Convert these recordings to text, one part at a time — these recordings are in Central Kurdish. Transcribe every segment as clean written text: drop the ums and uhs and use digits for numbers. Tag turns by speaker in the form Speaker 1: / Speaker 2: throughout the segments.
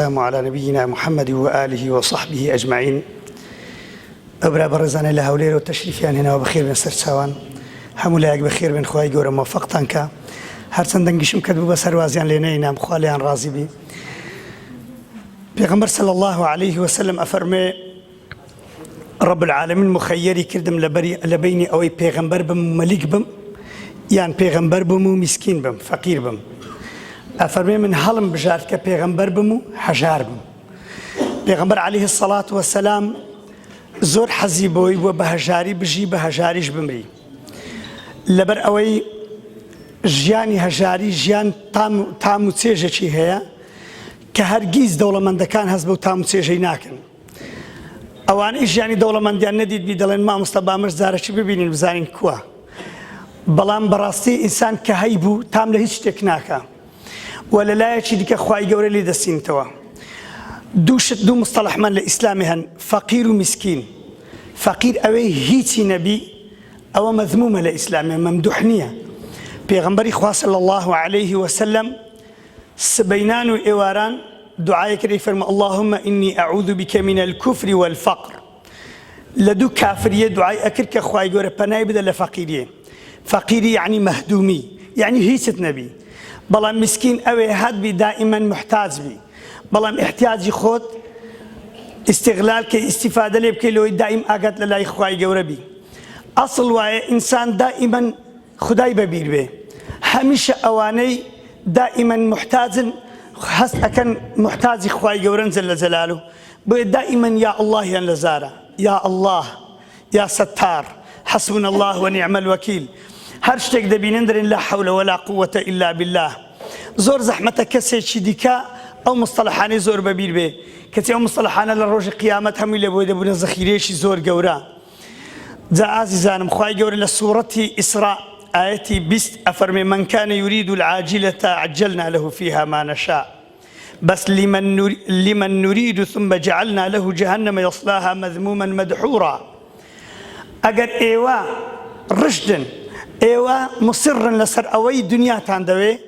Speaker 1: والسلام على نبينا محمد وآله وصحبه أجمعين. أبرا برزان الله وليل والتشريفيان هنا وبخير من سرساوان همولاك بخير من خواهي قورا موفقتان كا هرچن دنگشم كدبو بسر وازيان لينينام خواليان رازي بي پیغمبر صلى الله عليه وسلم أفرمي رب العالمين مخيري كردم لبيني أوي پیغمبر بم ملك بم يعني پیغمبر بمو مسكين بم فقير بم أفرمي من هلم بجارت كبيغمبر بمو حجار بم پیغمبر عليه الصلاة والسلام زور حزيبوي وبهجاري بجي بهجاريش بمري لبر أوي جياني هجاري جيان تامو تسيجة چي هيا كهرگيز دولة من دكان هزبو تامو تسيجة ناكن اوان ايش يعني دولة من ديان نديد بيدلين ما مصطبا مرزارة چي ببينين بزارين كوا بلان براستي إنسان كهيبو تام لهيش تكناكا ولا لا يشي ديك خواهي قوري لي دستين توا دو مصطلح من لإسلامي هن فقير ومسكين فقير أوي هيتي نبي أو مذمومة لإسلامي ممدوحنية بيغمبري خواه صلى الله عليه وسلم سبينان وإيواران دعاء كريم فرما اللهم إني أعوذ بك من الكفر والفقر لدو كافرية دعاء أكرك خواهي قوري بناي بدل فقيرية فقيري يعني مهدومي يعني هيتت نبي بلا مسكين أوي هاد بي دائما محتاج بي بلا احتياجي خود استغلال كي استفادة لي بكي لو دائم آقات لله إخوائي قوربي أصل واي إنسان دائما خداي ببير بي هميشه أواني دائما محتاج حس أكن محتاج إخوائي قورن زل زلاله بي دائما يا الله يا لزارة يا الله يا ستار حسبنا الله ونعم الوكيل هرشتك دبينن درين لا حول ولا قوة إلا بالله زور زحمتك كسي شديكا أو مصطلحاني زور ببير به كتي أو مصطلحانا للروج قيامة هم اللي بوده بنا زخيريشي زور قورا جاء عزيزانم خواهي قوري لسورة إسراء آياتي بست أفرمي من كان يريد العاجلة عجلنا له فيها ما نشاء بس لمن نريد ثم جعلنا له جهنم يصلاها مذموما مدحورا أجر إيوا رشدن إيوا مصرا لسر أوي دنيا تاندوي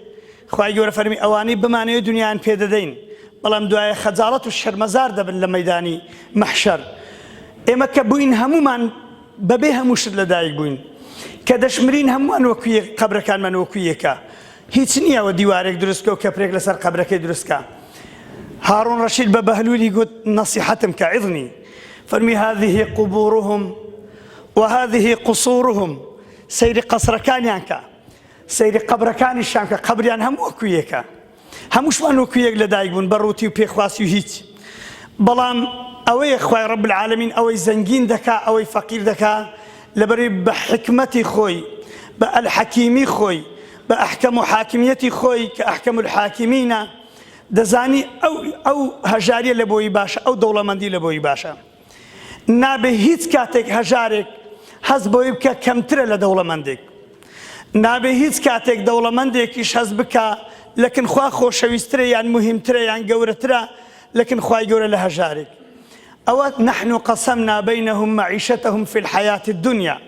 Speaker 1: خواهي قوري فرمي أواني بماني دنيا بيددين بلام دعاء خزارة الشرمزار دبن لميداني محشر إما كبوين همومان ببيها مشد لدايق بوين كدشمرين هموان وكوية قبر كان من وكويكا هيتش نيا وديوارك درسكا وكبريك لسر قبرك درسكا هارون رشيد ببهلولي قلت نصيحتهم كعظني فرمي هذه قبورهم وهذه قصورهم سير قصر كان يانكا سير قبر كان الشامكا قبر يان هم وكويكا هموش وان وكويك لدايق بون بروتي وبيخواسي وهيتش بلام أوي إخوة رب العالمين أوي زنجين دكا أوي فقير دكا لبري بحكمتي خوي بالحكيمي خوي بأحكم حاكميتي خوي كأحكم الحاكمين دزاني أو هجارية لبوي باشا أو دولة مندي لبوي باشا نابي هيت كاتك هجارك حزبوي بك كم ترى لدولة مندك نابي هيت كاتك دولة مندك إيش حزبك لكن خوا خوش ويستري يعني مهم ترى يعني جورة ترى لكن خوا جورة لهجارك أوات نحن قسمنا بينهم معيشتهم في الحياة الدنيا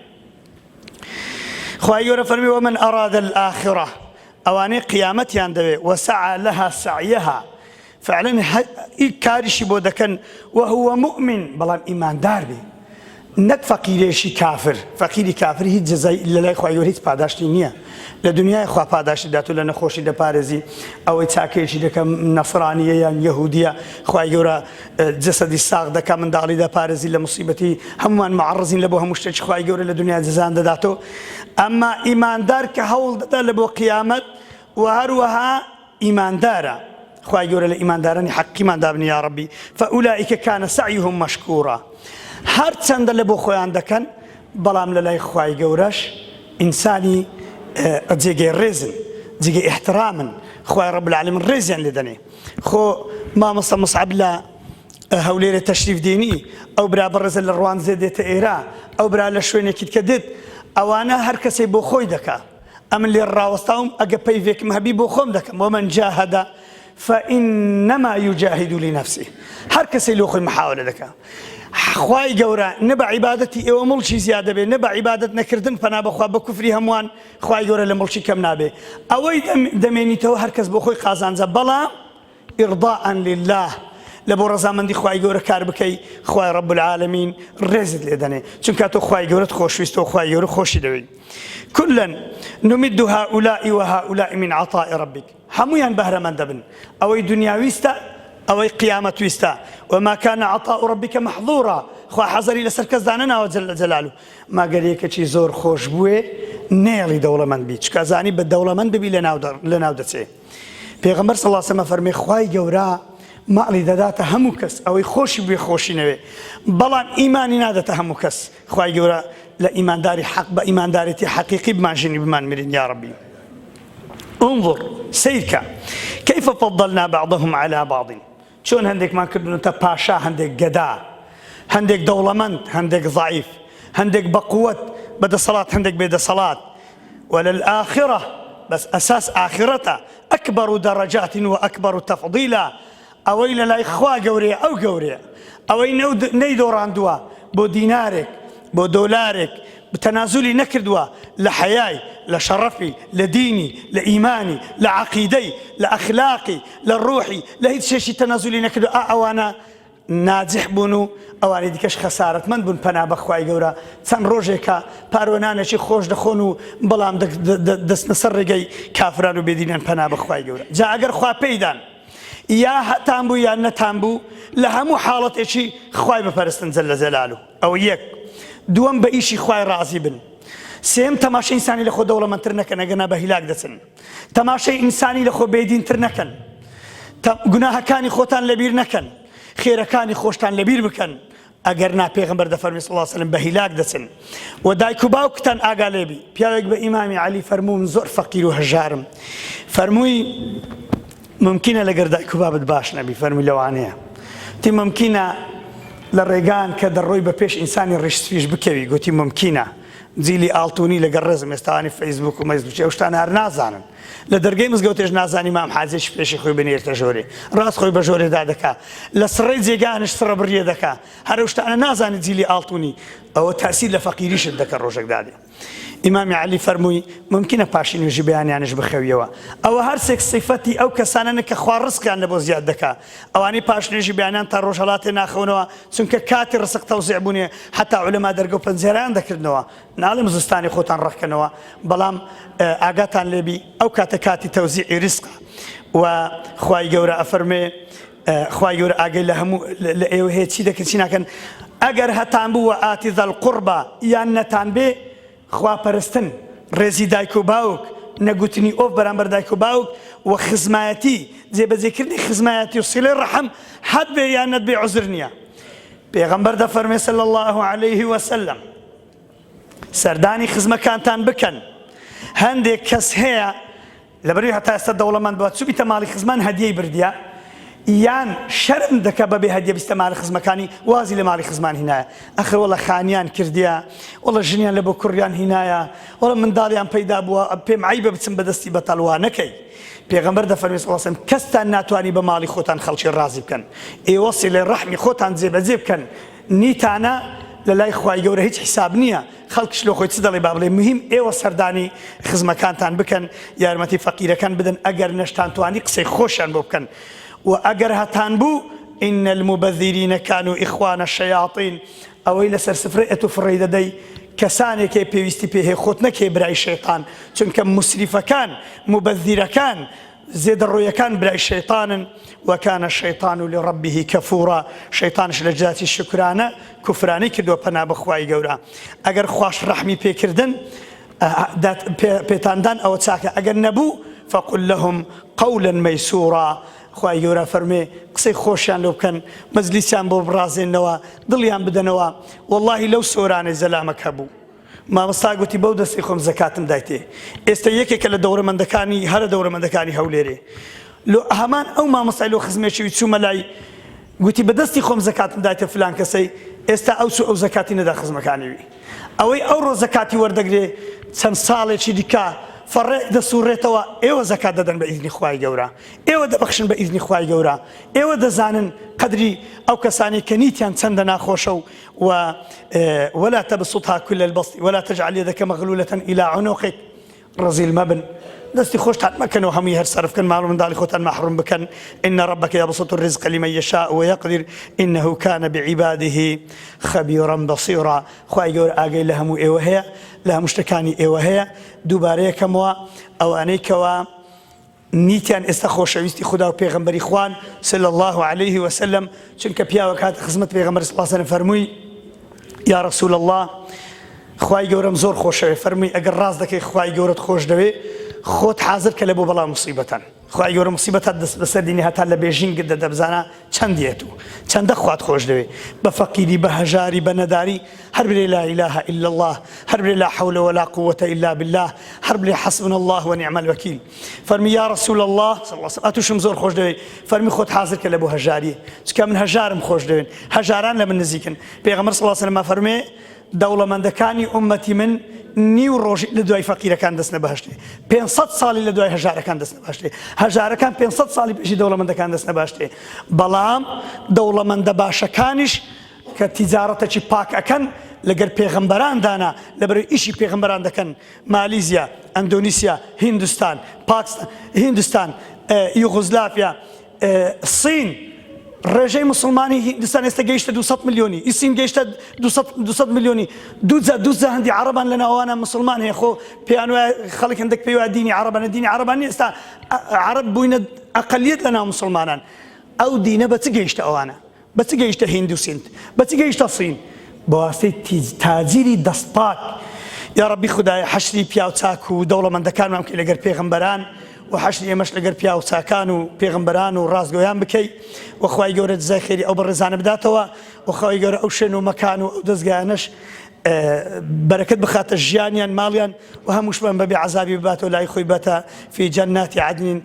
Speaker 1: خوا جورة فرمي ومن أراد الآخرة أواني قيامتي عندها وسعى لها سعيها فعلا كارشي بودكن وهو مؤمن بلان إيمان داربي نك فقيرشي كافر فقيري كافر هي جزاء إلا لا خوا جورة هيت پاداشتی نیه لدنيا خوا پاداشتی داتو لنخوشی دپارزی أو تاكيشي دك نصرانية يعني يهودية خوا جورة جسدي الساق دك من دالي دپارزي لمصيبتي همان معرضين لبوها مشتج خوا جورة لدنيا جزان داتو أما إيمان دار كهول دا لبو قيامة وهروها إيمان دارا خوا جورة لإيمان دارني حق إيمان دابني يا ربي فأولئك كان سعيهم مشكورا هر چند لبو خوان دكن بلام للاي خواي جورش إنساني جيجي رزن جيجي احتراما خواي رب العالمين رزن لدني خو ما مصعب لا هوليله تشريف ديني او برا برز الروان زيدت ايرا او برا لشوينه كدكدت او انا هر كسي بو خوي دكا ام اللي راوستاهم اجا بيفيك مهبي بو خوم دكا ومن جاهد فانما يجاهد لنفسه هر كسي لو خوي محاوله دكا خواي جورا نبع عبادتي او ملشي زياده به نبع عبادتنا كردن فنا بخوا بكفري هموان خواي جورا لملشي كم نابه اوي دميني تو هر كس بو خوي قازان زبلا إرضاء لله لبو رزامندی خوای گەورە کار بکەی خوای رب العالمین ڕێزت لێ دەنێ چونکە تۆ خوای گەورەت خۆشویستە و خوای گەورە خۆشی دەوێت كلا نمد هؤلاء وهؤلاء من عطاء ربك هەموویان بەهرەمەند دەبن ئەوەی دنیاویستە ئەوەی قیامەت ویستە وما كان عطاء ربك محظورا خوا حەزەری لەسەر کەس دانەناوە جەل جەلالو ماگەر یەکێکی زۆر خۆش بووێ نێڵی دەوڵەمەند بی چکە زانی بە دەوڵەمەند ببی لەناو دەچێ پێغەمبەر صلی الله علیه وسلم فەرمێ خوای گەورە ماڵی دەداتە هەموو کەس ئەوەی خۆشی بوێ خۆشی نەوێ بەڵام ئیمانی نادەتە هەموو کەس خوای گەورە لە ئیمانداری حەق بە ئیماندارێتی حەقیقی بمانژێنی بمان مرین یا ڕەبی انظر سیرکە كيف فضلنا بعضهم على بعض چۆن هەندێکمان کردنەوەتە پاشا هەندێک گەدا هەندێک دەوڵەمەند هەندێک ضعیف هەندێک بە قووەت بەدەسەڵات هەندێک بێدەسەڵات وللآخرة بس أساس آخرته أكبر درجات وأكبر تفضيلا ئەوەی لەلای خوا گەورەیە ئەو گەورەیە ئەوەی نەیدۆڕاندووە بۆ دینارێک بۆ دۆلارێک تەنازولی نەکردووە لە حەیای لە شەڕەفی لە دینی لە ئیمانی لە عەقیدەی لە ئەخلاقی لە ڕوحی لە هیچ شێشی تەنازولی نەکردووە ئەوانە ناجح بوون و ئەوانەی دیکەش خەسارەتمەند بوون پەنا بە خوای گەورە چەند ڕۆژێکە پارۆنانێکی خۆش دەخۆن و بەڵام دەستنە سەر ڕێگەی کافران و بێدینان پەنا بە خوای گەورە جا ئەگەر خوا پێیدان یا هەتان بوو یان نەتان بوو لە هەموو حاڵەتێکی خوای بپەرستن جەل جەلالو ئەو یەک دووەم بە ئیشی خوای ڕازی بن سێم تەماشای ئینسانی لە خۆ دەوڵەمەندتر نەکەن ئەگەنا بە هیلاک دەچن تەماشای ئینسانی لە خۆ بێدینتر نەکەن گوناهەکانی خۆتان لەبیر نەکەن خێرەکانی خۆشتان لەبیر بکەن ئەگەر نا پێغەمبەر دەفەرمێ صلی الله علیه وسلم بە هیلاک دەچن و دایک و باوکتان ئاگا لێبی پیاوێک بە ئیمامی عەلی فەرموو من زۆر فەقیر و هەژارم فەرمووی ممکنە لەگەر دایک و بابت باش نەبی فەرمووی لەوانەیە تی ممکنە لە ڕێگان کە دەڕۆی بە پێش ئینسانی ڕیشتفیش بکەوی گوتی ممکنە جیلی ئاڵتونی لەگەر ڕێزم ئێستاوانی فەیسبوک و مەیسبوک ئەو شتانە هەر نازانن لە دەرگەی مزگەوتێش نازانی مام حاجێکی پێشی خۆی بنێرتە ژۆرێ ڕاست خۆی بە ژۆرێدا دەکا لە سڕەی جێگانش سڕە بڕیە دەکا هەر ئەو شتانە نازانی جیلی ئاڵتونی ئەوە تاسیر لە فەقیریشت دەکە ڕۆژێک دادێ ئیمامی عەلی فەرمووی ممکنە پاشی نوێژی بەیانیانش بخەویەوە ئەوە هەر سێک سیفەتی ئەو کەسانە کە خوا ڕزقیان لە بۆ زیاد دەکا ئەوانەی پاش نوێژی بەیانیان تا ڕۆژهەڵاتێ ناخەونەوە چونکە کاتی ڕزق تەوزیع بوونێ حتا عولەما دەرگە و پەنجێرەیان دەکردنەوە ناڵێم زستانی خۆتان ڕەخکەنەوە بەڵام ئاگاتان لێبی ئەو کاتە کاتی تەوزیعی ڕزقە و خوای گەورە ئەفەرمێ خوای گەورە ئاگەی لە هەموو لە ئێوە هەیە چی دەکەن چی ناکەن ئەگەر هەتان بووە ئاتی ذەل قوربە یان نەتان بێ خواپەرستن ڕێزی دایک و باوک نەگوتنی ئۆف بەرامبەر دایک و باوک و خزمایەتی جێبەجێکردنی خزمایەتی و سیلەی ڕەحم هەت بێ یان نەت بێ عوزر نییە پێغەمبەر دەفەرمێ صلی الله علیه وسلم سەردانی خزمەکانتان بکەن هەندێک کەس هەیە لەبەرەوەی هەتا ئێستا دەوڵەمەند بووە چووبیتە ماڵی خزمان هەدیەی بردیە یان شەرم دەکە بەبێ هەدیە بیستە ماڵی خزمەکانی وازی لە ماڵی خزمان هینایە ئەخر وەڵە خانیان کردیە وەڵە ژنیان لە بۆ کوڕیان هینایە وەڵە منداڵیان پەیدا بووە پێم عیبە بچم بەدەستی بەتەڵوانەکەی پێغەمبەر دەفەرمێ صلی الله علیه وسلم کەستان ناتوانی بە ماڵی خۆتان خەڵکی ڕازی بکەن ئێوە سیلەی ڕەحمی خۆتان جێبەجێ بکەن نیتانە لە لای خوای گەورە هیچ حساب نییە خەڵکش لە خۆی چ دەڵێ با بڵێ مهم ئێوە سەردانی خزمەکانتان بکەن یارمەتی فەقیرەکان بدەن ئەگەر نەشتان توانی قسەی خۆشیان بۆ بکەن وأجر هتان بو إن المبذرين كانوا إخوان الشياطين أو إلى سرسفرئة فريدة دي كساني كي بيوستي بيه خوتنا كي براي الشيطان چونك مسرف كان مبذر كان زيد الرؤيا كان براي الشيطان وكان الشيطان لربه كفورا شيطان شلجات الشكرانة كفراني كدو بنا بخواي قورا أجر خواش رحمي بيكردن بيتاندان أو تساكا أجر نبو فقل لهم قولا ميسورا خوای گەورە فەرمێ قسەی خۆشیان لێ بکەن مەجلیسیان بۆ بڕازێنەوە دڵیان بدەنەوە وەڵڵاهی لەو سۆرانەی زەلامەک هەبوو مامۆستا گوتی بەو دەستی خۆم زەکاتم دایتێ ئێستا یەکێکە لە دەوڵەمەندەکانی هەرە دەوڵەمەندەکانی هەولێرێ هەمان ئەو مامۆستای لۆ خزمێکی چوومە لای گوتی بەدەستی خۆم زەکاتم دایتە فلان کەسەی ئێستا ئەو زەکاتی نەدا خزمەکانیوی ئەوەی ئەو ڕۆ زەکاتی وەردەگرێ چەند ساڵێکی دیکە فەڕێک دەسوڕێتەوە ئێوە زەکات دەدەن بە ئیزنی خوای گەورە ئێوە دەبەخشن بە ئیزنی خوای گەورە ئێوە دەزانن قدری ئەو کەسانی کە نیتیان چەندە ناخۆشە و ولا تبسطها كل البسط ولا تجعل يدك مغلولة إلى عنقك ڕزیل مەبن دەستی خۆشتان مەکەن و هەمووی هەر سەرف بکەن، ماڵ و منداڵی خۆتان محروم بکەن. إن ربك يبسط الرزق لمن يشاء ويقدر إنه كان بعباده خبيرا بصيرا. خوای گەورە ئاگەی لە هەموو ئێوە هەیە، لە هەموو شتەکانی ئێوە هەیە. دووبارەیەکەمەوە ئەوانەی کەوا نیتیان ئێستا خۆشەویستی خدا و پێغەمبەری خوان صلی الله عليه وسلم، چونکە پیاوە کاتە خزمەت پێغەمبەر صلی الله عليه وسلم فەرمووی یا رسول الله خوای گەورەم زۆر خۆشەوێ، فەرمووی ئەگەر ڕاست دەکەی خوای گەورەت خۆش دەوێ خۆت حازر کە لە بۆ بەڵام مصیبەتان. خوای گەورە مصیبەتات دەست بەسەر دینی هەتا لە بێژینگت دەبزانە چەندێت و چەندە خوات خۆش دەوێ، بە فەقیری بە هەژاری بە نەداری، هەر بڵێ لا إله إلا الله، هەر بڵێ لا حول ولا قوة إلا بالله، هەر بڵێ حسبنا الله ونعم الوكيل. فەرمی یا رسول الله صلی الله عليه وسلم ئەتوشم زۆر خۆش دەوێ، فەرمی خۆت حازر کە لە بۆ هەژاری، چکە من هەژارم خۆش دەوێن، هەژاران لە من نزیکن. پێغەمبەر صلی الله عليه وسلم فەرمێ دەوڵەمەندەکانی ئومەتی من نیو ڕۆژی لە دوای فەقیرەکان دەستنە بەهەشتێ، 500 ساڵی لە دوای هەژارەکان دەستنە بەهەشتێ، هەژارەکان 500 ساڵی پێشی دەوڵەمەندەکان دەستنە بەهەشتێ. بەڵام دەوڵەمەندە باشەکانیش کە تیجارەتێکی پاک ئەکەن لەگەر پێغەمبەراندانا لەبەرەوەی ئیشی پێغەمبەران دەکەن، مالیزیا، ئەندۆنیسیا، هیندستان، پاکستان، هیندستان، یوغۆسلاڤیا، سین، ڕێژەی مسلمانی هیندستان ئێستا گەیشتە 200 میلیۆنی، ئیسین گەیشتە 200 میلیۆنی، دووجا هەندی عەرەبان لە ناوانە مسلمان هەیە. خۆ پێیان وایە خەڵک هەندێک پێی وایە دینی عەرەبانە، دینی عەرەبان ئێستا عەرەب بووینە ئەقەلیەت لە ناو مسلمانان. ئەو دینە بە چ گەیشتە ئەوانە؟ بە چ گەیشتە هیند و سیند؟ بە چ گەیشتە سین؟ بە واستەی تاجیری دەستپاک. یا ڕەبی خودایە حەشری پیا و چاک و دەوڵەمەندەکانمان بکەی لەگەر پێغەمبەران و حەشری ئێمەش لەگەر پیا و چاکان و پێغەمبەران و ڕاستگۆیان بکەی و خوای گەورە جزای خێری ئەو بەڕێزانە بداتەوە و خوای گەورە ئەو شوێن و مەکان و ئەو دەستگایانەش بەرەکەت بخاتە ژیانیان ماڵیان و هەمووشمان بەبێ عەزابی بباتەوە لای خۆی باتە في جنات عدن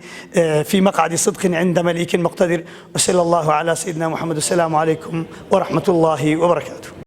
Speaker 1: في مقعد صدق عند مليك مقتدر. وصلى الله على سيدنا محمد. والسلام عليكم ورحمة الله وبركاته.